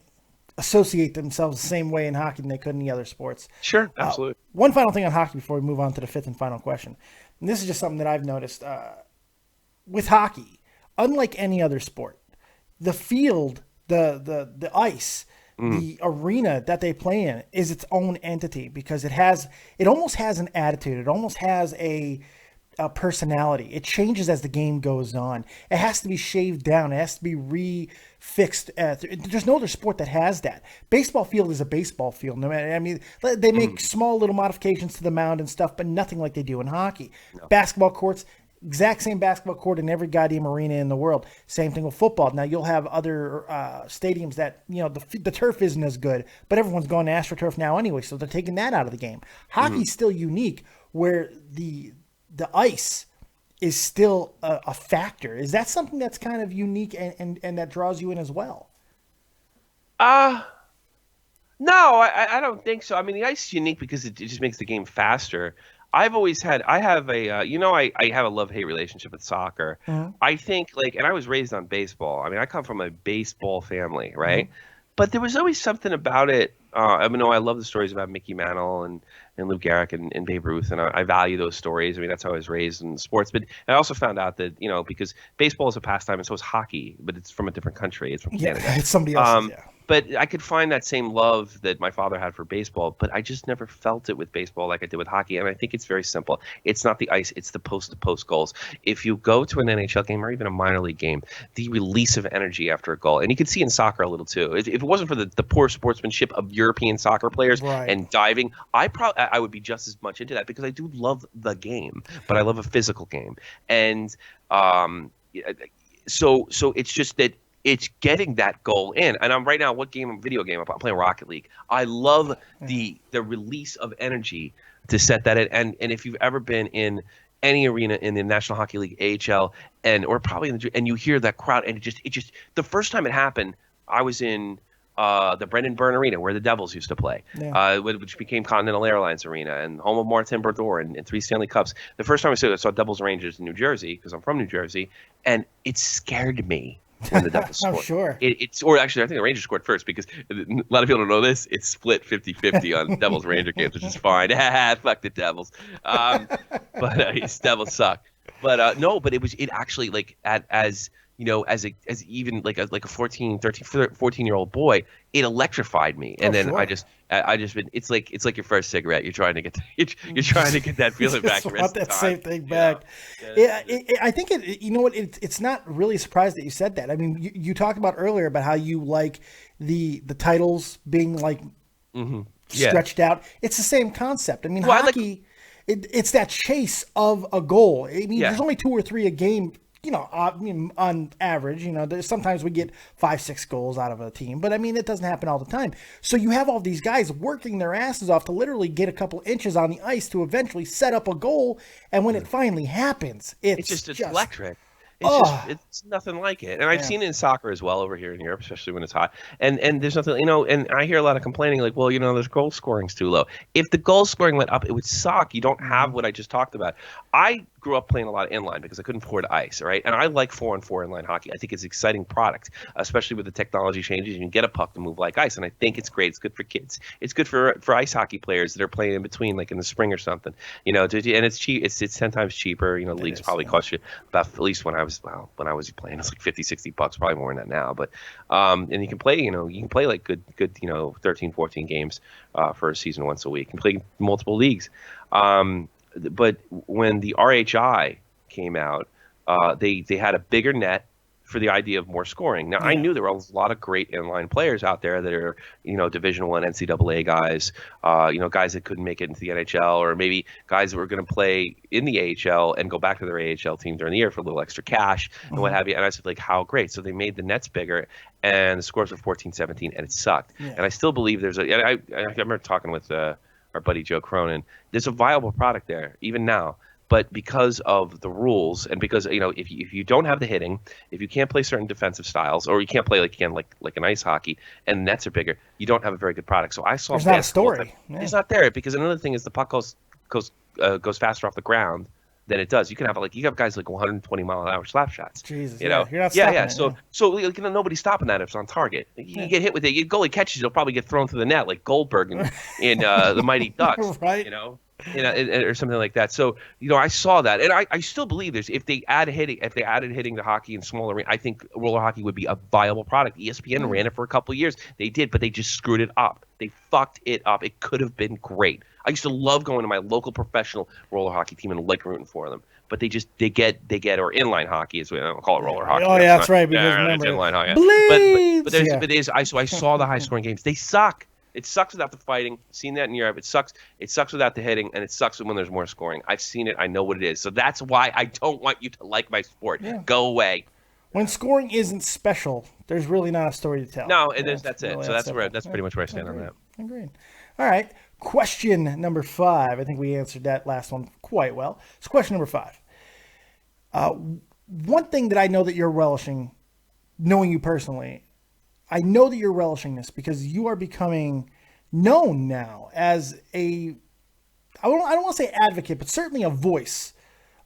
associate themselves the same way in hockey than they could in the other sports. Sure, absolutely. One final thing on hockey before we move on to the fifth and final question. And this is just something that I've noticed with hockey. Unlike any other sport, the field, the ice, the arena that they play in is its own entity because it almost has an attitude. It almost has a personality. It changes as the game goes on. It has to be shaved down. It has to be refixed. There's no other sport that has that. Baseball field is a baseball field. No matter, I mean, they make small little modifications to the mound and stuff, but nothing like they do in hockey. No. Basketball courts, exact same basketball court in every goddamn arena in the world. Same thing with football. Now you'll have other stadiums that, you know, the turf isn't as good, but everyone's going to AstroTurf now anyway, so they're taking that out of the game. Hockey's still unique, where the ice is still a factor. Is that something that's kind of unique and that draws you in as well? No, I don't think so. I mean, the ice is unique because it just makes the game faster. I have a love-hate relationship with soccer. Mm-hmm. I think, and I was raised on baseball. I mean, I come from a baseball family, right? Mm-hmm. But there was always something about it. I love the stories about Mickey Mantle and Lou Gehrig and Babe Ruth, and I value those stories. I mean, that's how I was raised in sports. But I also found out that, because baseball is a pastime and so is hockey, but it's from a different country. It's from Canada. It's somebody else's, But I could find that same love that my father had for baseball, but I just never felt it with baseball like I did with hockey. And I think it's very simple. It's not the ice, it's the post-to-post goals. If you go to an NHL game or even a minor league game, the release of energy after a goal, and you can see in soccer a little too. If it wasn't for the poor sportsmanship of European soccer players and diving, I would be just as much into that because I do love the game, but I love a physical game. And so it's just that it's getting that goal in. And I'm right now, video game I'm playing Rocket League. I love the release of energy to set that in. And if you've ever been in any arena in the National Hockey League, AHL, or probably and you hear that crowd, and it just the first time it happened, I was in the Brendan Byrne Arena where the Devils used to play, which became Continental Airlines Arena and home of Martin Brodeur and 3 Stanley Cups. The first time I saw Devils Rangers in New Jersey, because I'm from New Jersey, and it scared me when the Devils scored. I'm sure. Or actually, I think the Rangers scored first because a lot of people don't know this. It's split 50-50 on Devils Ranger games, which is fine. Fuck the Devils. But Devils suck. But no, but it actually as as even like a 14-year-old boy, it electrified me. And then sure. I just been, it's like your first cigarette. You're trying to get you're trying to get that feeling back. Just want that same thing back. I think it's not really surprised that you said that. I mean, you talked about earlier about how you like the titles being like stretched out. It's the same concept. I mean, hockey, it's that chase of a goal. I mean, there's only 2 or 3 a game. On average, there's sometimes we get 5-6 goals out of a team, but I mean, it doesn't happen all the time. So you have all these guys working their asses off to literally get a couple inches on the ice to eventually set up a goal. And when it finally happens, it's just electric. It's nothing like it. And I've seen it in soccer as well over here in Europe, especially when it's hot. And there's nothing, and I hear a lot of complaining like, well, there's goal scoring's too low. If the goal scoring went up, it would suck. You don't have what I just talked about. I grew up playing a lot of inline because I couldn't afford ice, right? And I like 4-on-4 inline hockey. I think it's an exciting product, especially with the technology changes. You can get a puck to move like ice, and I think it's great. It's good for kids. It's good for ice hockey players that are playing in between, like in the spring or something. And it's cheap. It's 10 times cheaper. The leagues probably cost you about, at least when I was playing, it's like $50-$60, probably more than that now. But and you can play, you can play like good 13-14 games for a season once a week. You can play multiple leagues. But when the RHI came out, they had a bigger net for the idea of more scoring. Now, I knew there were a lot of great inline players out there that are, Division I NCAA guys, guys that couldn't make it into the NHL, or maybe guys that were going to play in the AHL and go back to their AHL team during the year for a little extra cash and what have you. And I said, like, how great. So they made the nets bigger, and the scores were 14-17, and it sucked. Yeah. And I still believe I remember talking with our buddy Joe Cronin, there's a viable product there, even now. But because of the rules, and because if you don't have the hitting, if you can't play certain defensive styles, or you can't play like an ice hockey, and nets are bigger, you don't have a very good product. So I saw there's not a story. It's not there, because another thing is the puck goes faster off the ground than it does. You have guys like 120-mile-an-hour slap shots. Jesus, you're not stopping it. So nobody's stopping that if it's on target. You get hit with it. Your goalie catches, you'll probably get thrown through the net like Goldberg in the Mighty Ducks. Right. Or something like that. So I saw that, and I still believe if they added hitting to hockey in smaller arena, I think roller hockey would be a viable product. ESPN ran it for a couple of years. They did, but they just screwed it up. They fucked it up. It could have been great. I used to love going to my local professional roller hockey team and like rooting for them. But they get or inline hockey, as we don't call it roller hockey. Oh yeah, that's right. Because remember, it's inline hockey. Bleeds! I saw the high scoring games. They suck. It sucks without the fighting. I've seen that in Europe. It sucks without the hitting, and it sucks when there's more scoring. I've seen it. I know what it is. So that's why I don't want you to like my sport. Yeah. Go away. When scoring isn't special, there's really not a story to tell. No, that's it. Really so that's pretty much where I stand on that. Agreed. All right. Question number 5. I think we answered that last one quite well. So question number 5. One thing that I know that you're relishing, knowing you personally, I know that you're relishing this because you are becoming known now as I don't want to say advocate, but certainly a voice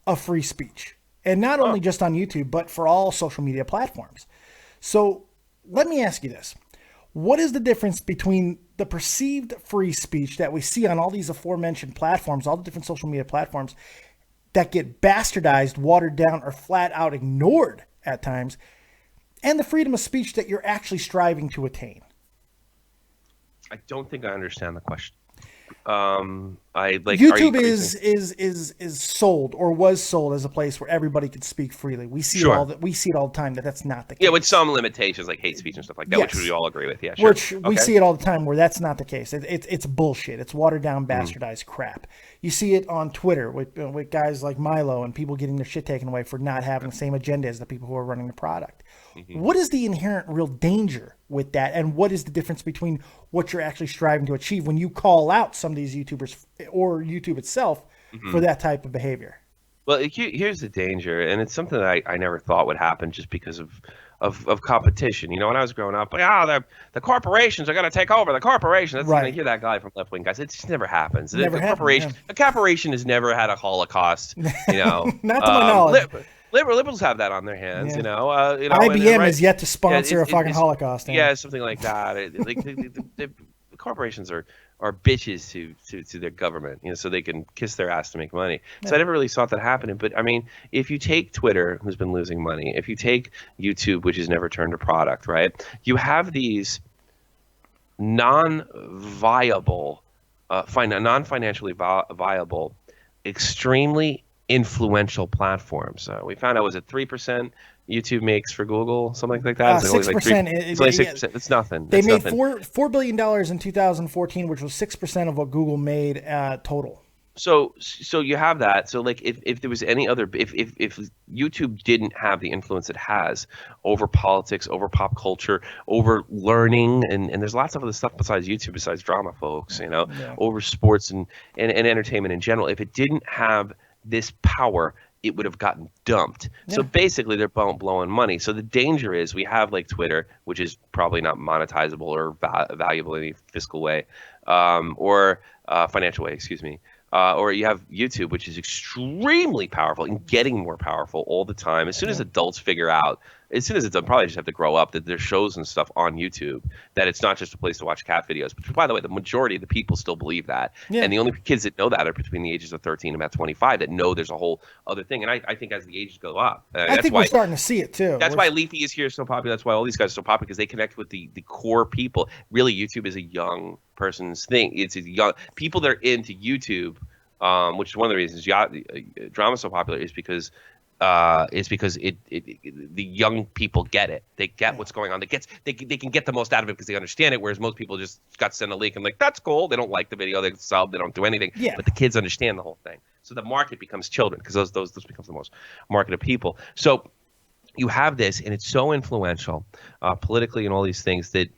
of free speech. And not only just on YouTube, but for all social media platforms. So let me ask you this. What is the difference between the perceived free speech that we see on all these aforementioned platforms, all the different social media platforms that get bastardized, watered down, or flat out ignored at times, and the freedom of speech that you're actually striving to attain? I don't think I understand the question. YouTube is sold or was sold as a place where everybody could speak freely. We see it all the time that's not the case. Yeah, with some limitations like hate speech and stuff like that, which we all agree with. Yeah, sure. Which we see it all the time where that's not the case. It's bullshit. It's watered down, bastardized crap. You see it on Twitter with guys like Milo and people getting their shit taken away for not having the same agenda as the people who are running the product. Mm-hmm. What is the inherent real danger with that, and what is the difference between what you're actually striving to achieve when you call out some of these YouTubers or YouTube itself for that type of behavior? Well, here's the danger, and it's something that I never thought would happen just because of competition. When I was growing up, the corporations are going to take over. The corporation. That's right. I hear that guy from left wing guys. It just never happens. A corporation has never had a Holocaust. Not to my knowledge. Liberals have that on their hands, IBM is yet to sponsor a fucking Holocaust. Yeah, something like that. The corporations are are bitches to their government, so they can kiss their ass to make money. So I never really saw that happening. But I mean, if you take Twitter, who's been losing money, if you take YouTube, which has never turned a product, right? You have these non-viable, non-financially viable, extremely influential platforms. We found out, was it 3% YouTube makes for Google, something like that? 6%. It's only 6%. It's nothing. They made $4 billion in 2014, which was 6% of what Google made total. So you have that. So like if there was any other, if YouTube didn't have the influence it has over politics, over pop culture, over learning, and there's lots of other stuff besides YouTube, besides drama, folks, over sports and entertainment in general. If it didn't have this power, it would have gotten dumped. Yeah. So basically they're blowing money. So the danger is we have like Twitter, which is probably not monetizable or valuable in any fiscal way, or financial way, excuse me. Or you have YouTube, which is extremely powerful and getting more powerful all the time. As soon as adults figure out, as soon as it's done, probably just have to grow up, that there's shows and stuff on YouTube, that it's not just a place to watch cat videos. But by the way, the majority of the people still believe that. Yeah. And the only kids that know that are between the ages of 13 and about 25 that know there's a whole other thing. And I think as the ages go up, I think we're starting to see it too. That's why Leafy is here so popular. That's why all these guys are so popular, because they connect with the core people. Really, YouTube is a young person's thing. It's a young people that are into YouTube. Which is one of the reasons drama is so popular, is because the young people get it. They get what's going on. They can get the most out of it because they understand it. Whereas most people just got sent a link and like, that's cool. They don't like the video. They sub. They don't do anything. Yeah. But the kids understand the whole thing. So the market becomes children, because those becomes the most marketed people. So you have this, and it's so influential politically and all these things that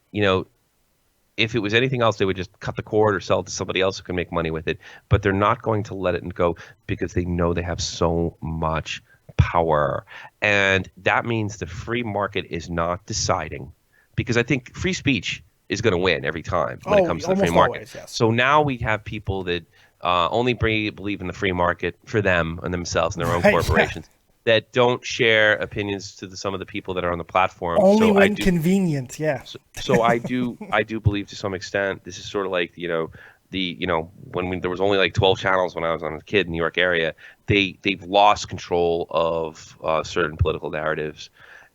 if it was anything else, they would just cut the cord or sell it to somebody else who can make money with it. But they're not going to let it go, because they know they have so much power. And that means the free market is not deciding, because I think free speech is going to win every time when it comes to the free market. Always, yes. So now we have people that only believe in the free market for them and themselves and their own corporations. That don't share opinions to some of the people that are on the platform. Only when convenient, yeah. So I do believe to some extent this is sort of like when there was only like 12 channels when I was a kid in the New York area, they've lost control of certain political narratives,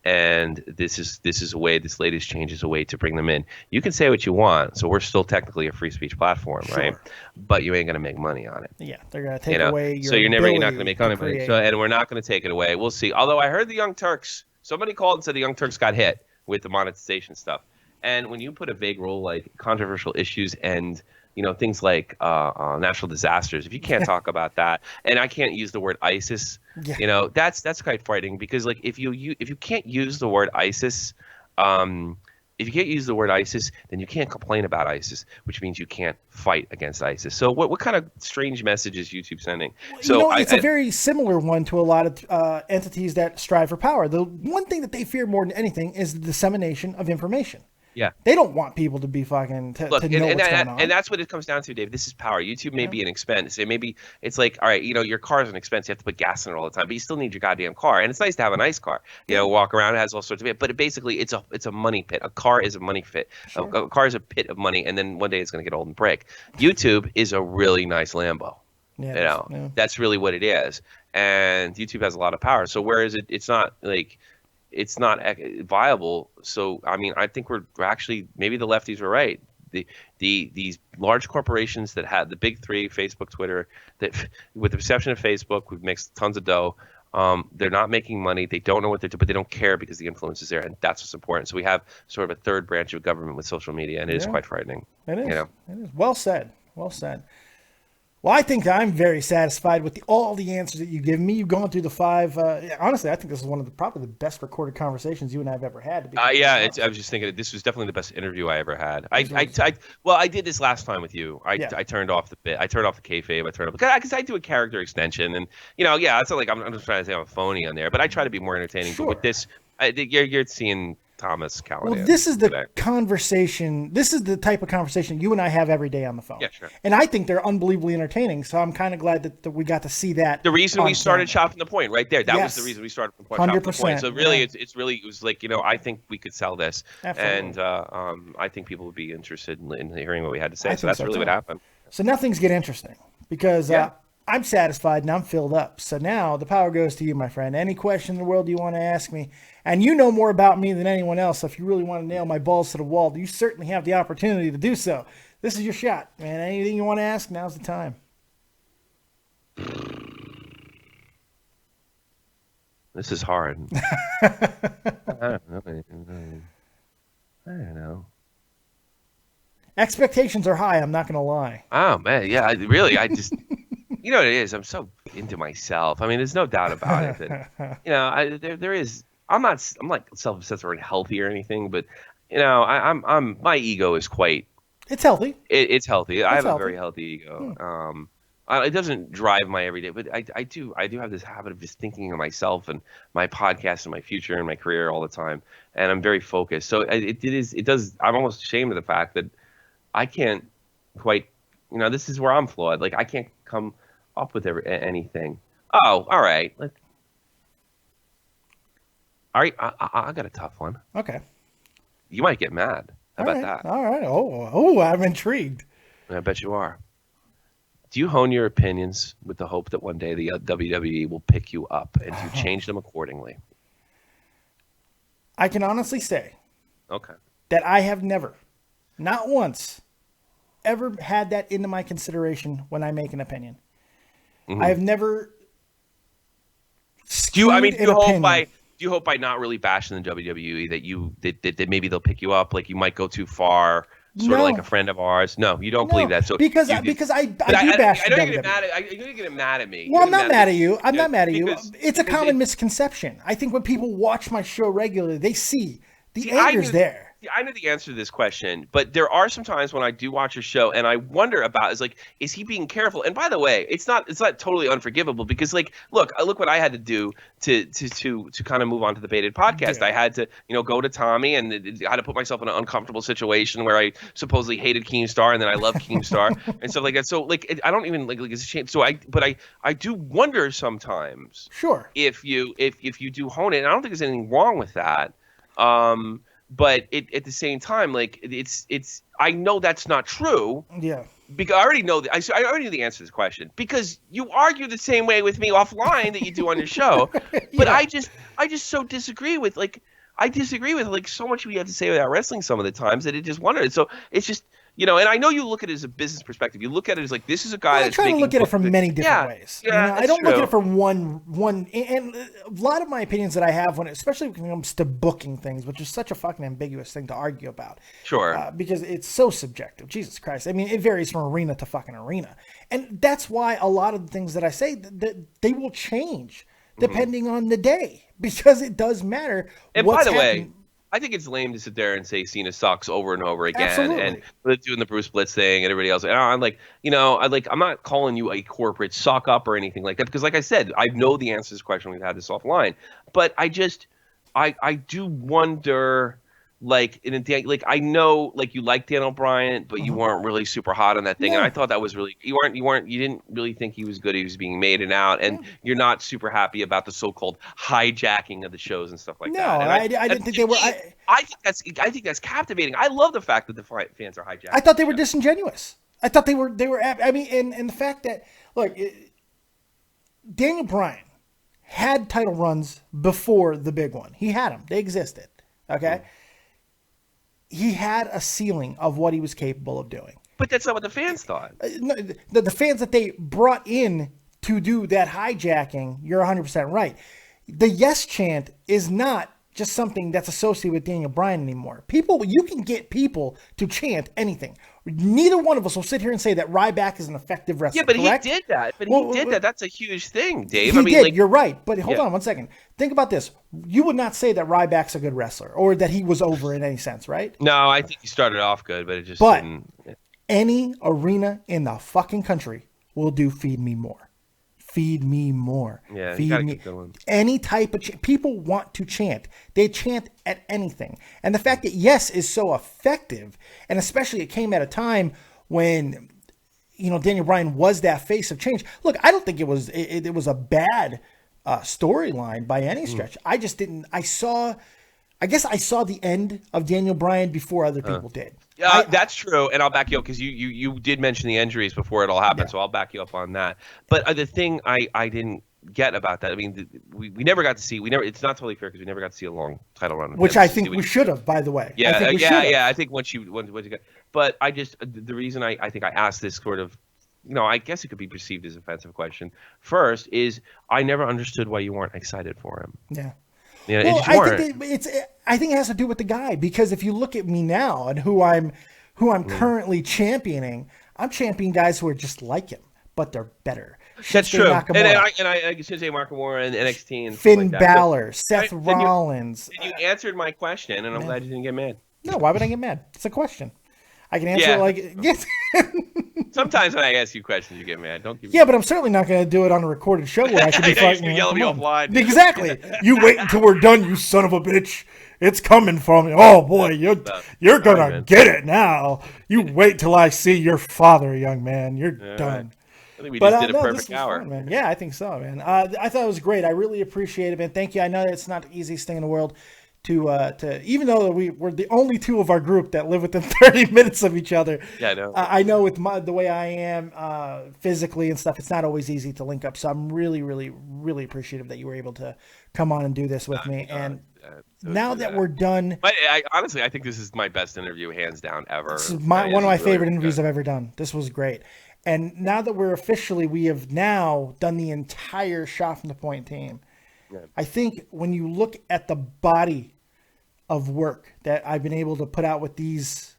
and this is a way. This latest change is a way to bring them in. You can say what you want, so we're still technically a free speech platform, right? But you ain't gonna make money on it. Yeah, they're gonna take away your. So you're not gonna make money on it. So, and we're not gonna take it away. We'll see. Although I heard the Young Turks. Somebody called and said the Young Turks got hit with the monetization stuff. And when you put a vague rule like controversial issues and things like natural disasters, if you can't talk about that, and I can't use the word ISIS, that's quite frightening, because like if you can't use the word ISIS, then you can't complain about ISIS, which means you can't fight against ISIS. So what kind of strange message is YouTube sending? So it's a very similar one to a lot of entities that strive for power. The one thing that they fear more than anything is the dissemination of information. Yeah, they don't want people to be fucking to know what's going on. And that's what it comes down to, Dave. This is power. YouTube may be an expense. It's like, all right, your car is an expense. You have to put gas in it all the time, but you still need your goddamn car. And it's nice to have a nice car. Walk around. It has all sorts of it. But basically, it's a money pit. A car is a money pit. Sure. A car is a pit of money, and then one day it's going to get old and break. YouTube is a really nice Lambo. Yeah, that's really what it is. And YouTube has a lot of power. So whereas it's not like. It's not viable. So, I mean, I think we're actually, maybe the lefties were right. These large corporations that had the big three, Facebook, Twitter, that with the exception of Facebook, we've mixed tons of dough. They're not making money. They don't know what they're doing, but they don't care because the influence is there, and that's what's important. So we have sort of a third branch of government with social media, and it is quite frightening. It is. It is. Well said. Well said. Well, I think I'm very satisfied with all the answers that you've given me. You've gone through the 5. Honestly, I think this is one of probably the best recorded conversations you and I have ever had. I was just thinking this was definitely the best interview I ever had. I did this last time with you. I turned off the bit. I turned off the kayfabe. I turned off because I do a character extension, and it's not like I'm just trying to say I'm a phony on there, but I try to be more entertaining. Sure. But with this, you're seeing Thomas Callahan. Well, this is the today. conversation. This is the type of conversation you and I have every day on the phone. Yeah, sure. And I think they're unbelievably entertaining. So I'm kind of glad that we got to see that. The reason we started camera. Shop from the Point right there. That Yes. was the reason we started from Shop from the Point. So really, yeah. it was like, I think we could sell this. Absolutely. And I think people would be interested in hearing what we had to say. I So that's think so, really too. what happened. So now things get interesting because I'm satisfied and I'm filled up. So now the power goes to you, my friend. Any question in the world you want to ask me, and you know more about me than anyone else. So if you really want to nail my balls to the wall, you certainly have the opportunity to do so. This is your shot, man. Anything you want to ask, now's the time. This is hard. I don't know. Expectations are high. I'm not going to lie. Oh man, yeah. I just, you know what it is. I'm so into myself. I mean, there's no doubt about it. That, there is. I'm like self-obsessed or healthy or anything, but I'm my ego is quite. It's healthy. It's healthy. I have healthy. a very healthy ego. It doesn't drive my everyday, but I do have this habit of just thinking of myself and my podcast and my future and my career all the time, and I'm very focused. So it does. I'm almost ashamed of the fact that I can't quite. This is where I'm flawed. Like I can't come up with anything. Oh, all right. All right, I got a tough one. Okay. You might get mad. How about that? All right. Oh, I'm intrigued. I bet you are. Do you hone your opinions with the hope that one day the WWE will pick you up and you change them accordingly? I can honestly say Okay. that I have never, not once, ever had that into my consideration when I make an opinion. Mm-hmm. I have never. Do you hope by not really bashing the WWE that maybe they'll pick you up, like you might go too far, sort of like a friend of ours? No, you don't believe that. So because I do bash the WWE. I know you're getting mad at me. Well, I'm not mad at you. I'm not mad at you. It's a common misconception. I think when people watch my show regularly, they see the anger's there. I know the answer to this question, but there are some times when I do watch a show and I wonder about is he being careful? And by the way, it's not totally unforgivable because look what I had to do to kind of move on to the Baited podcast. Yeah. I had to go to Tommy and I had to put myself in an uncomfortable situation where I supposedly hated Keemstar and then I love Keemstar and stuff like that. So I don't even it's a shame. So I do wonder sometimes. Sure. If you do hone it, and I don't think there's anything wrong with that. But at the same time, it's I know that's not true. Yeah. Because I already know I already know the answer to this question because you argue the same way with me offline that you do on your show. But I just so disagree with so much we have to say about wrestling some of the times that it just wondered. So it's just and I know you look at it as a business perspective. You look at it as this is a guy that's trying to look at it from many different ways. Yeah, I don't look at it from one. And a lot of my opinions that I have especially when it comes to booking things, which is such a fucking ambiguous thing to argue about. Sure. Because it's so subjective. Jesus Christ. I mean, it varies from arena to fucking arena, and that's why a lot of the things that I say that they will change depending on the day because it does matter. And by the way, I think it's lame to sit there and say Cena sucks over and over again. Absolutely. And doing the Bruce Blitz thing and everybody else. And I'm I'm not calling you a corporate suck up or anything like that because like I said, I know the answer to this question. We've had this offline. But I do wonder I know you like Daniel Bryan, but you weren't really super hot on that thing. Yeah. And I thought that was really you didn't really think he was good. He was being made out, and you're not super happy about the so-called hijacking of the shows and stuff like that. No, I didn't think they were. I think that's captivating. I love the fact that the fans are hijacking. I thought they were disingenuous. I thought they were. I mean, and the fact that Daniel Bryan had title runs before the big one. He had them. They existed. Okay. Mm-hmm. He had a ceiling of what he was capable of doing. But that's not what the fans thought. The fans that they brought in to do that hijacking, you're 100% right. The yes chant is not just something that's associated with Daniel Bryan anymore. You can get people to chant anything. Neither one of us will sit here and say that Ryback is an effective wrestler. Yeah, but correct? He did that. That's a huge thing, Dave. He did. You're right. But hold on one second. Think about this. You would not say that Ryback's a good wrestler or that he was over in any sense, right? No, I think he started off good, but it just didn't. Any arena in the fucking country will do Feed Me More. feed me more. Yeah, feed me. keep going. Any type of people want to chant. They chant at anything. And the fact that yes is so effective, and especially it came at a time when, Daniel Bryan was that face of change. Look, I don't think it was a bad storyline by any stretch. I just didn't. I guess I saw the end of Daniel Bryan before other people did. Yeah, that's true, and I'll back you up because you did mention the injuries before it all happened, so I'll back you up on that. But the thing I didn't get about that, I mean, we never got to see. It's not totally fair because we never got to see a long title run, which I think we should have. By the way, yeah, I think once you got, but I just the reason I think I asked this sort of, I guess it could be perceived as an offensive question. First is I never understood why you weren't excited for him. Yeah. Yeah, well, I think it has to do with the guy, because if you look at me now and who I'm currently championing, I'm championing guys who are just like him, but they're better. That's true. And I Shinsuke Nakamura and NXT and Finn Balor, Seth Rollins. You answered my question, and I'm glad you didn't get mad. No, why would I get mad? It's a question. I can answer it like yes. Sometimes when I ask you questions, you get mad. Don't give me but I'm certainly not going to do it on a recorded show where I can be fighting. You're yelling me offline. Exactly. You wait until we're done, you son of a bitch. It's coming from me. Oh boy, you're gonna get it now. You wait till I see your father, young man. You're done. I think we just did a perfect hour. Fun, man. Yeah, I think so, man. I thought it was great. I really appreciate it, man. Thank you. I know it's not the easiest thing in the world to even though we're the only two of our group that live within 30 minutes of each other. Yeah, I know. I know with the way I am physically and stuff, it's not always easy to link up. So I'm really, really, really appreciative that you were able to come on and do this with me. And now that we're done, but honestly, I think this is my best interview, hands down, ever. This is one of my favorite interviews I've ever done. This was great. And now that we have now done the entire Shot from the Point team. Yeah. I think when you look at the body of work that I've been able to put out with these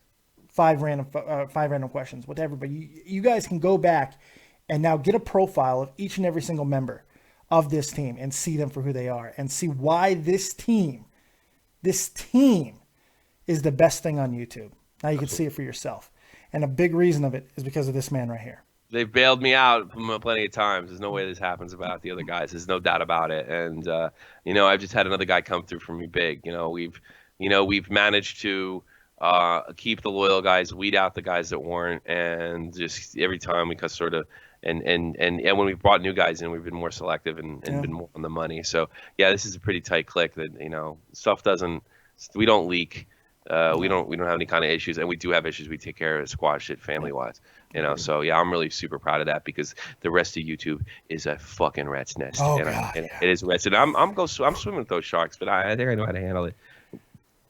five random questions with everybody, you guys can go back and now get a profile of each and every single member of this team and see them for who they are and see why this team is the best thing on YouTube. Now you can see it for yourself. And a big reason of it is because of this man right here. They've bailed me out plenty of times. There's no way this happens about the other guys. There's no doubt about it. And I've just had another guy come through for me big. We've managed to keep the loyal guys, weed out the guys that weren't, and just every time we sort of and when we brought new guys in, we've been more selective and been more on the money. So yeah, this is a pretty tight clique that we don't leak. We don't have any kind of issues, and we do have issues. We take care of it, squash it family wise, So yeah, I'm really super proud of that because the rest of YouTube is a fucking rat's nest. It is rats, and I'm swimming with those sharks, but I think I know how to handle it.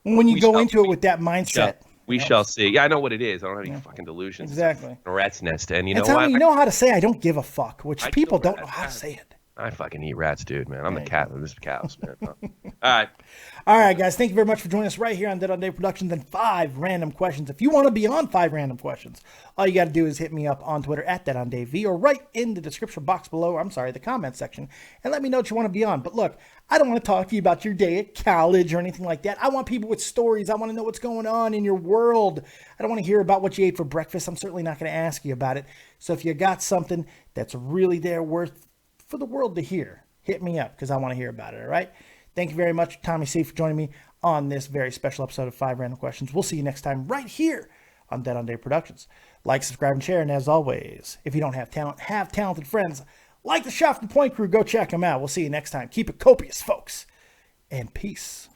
When you go into it with that mindset, we shall see. Yeah, I know what it is. I don't have any fucking delusions. Exactly. A rat's nest, and you know how to say I don't give a fuck, which people don't know how to say it. I fucking eat rats, dude, man. I'm the cat of this cows, man. All right, guys. Thank you very much for joining us right here on Dead on Day Productions and 5 Random Questions. If you want to be on 5 Random Questions, all you got to do is hit me up on Twitter at DeadOnDaveV or right in the description box below, the comment section, and let me know what you want to be on. But look, I don't want to talk to you about your day at college or anything like that. I want people with stories. I want to know what's going on in your world. I don't want to hear about what you ate for breakfast. I'm certainly not going to ask you about it. So if you got something that's really there worth for the world to hear, hit me up because I want to hear about it. All right. Thank you very much, TommyC, for joining me on this very special episode of 5 Random Questions. We'll see you next time right here on Dead on Day Productions. Like, subscribe, and share. And as always, if you don't have talent, have talented friends like the Shot from the Point crew. Go check them out. We'll see you next time. Keep it copious, folks. And peace.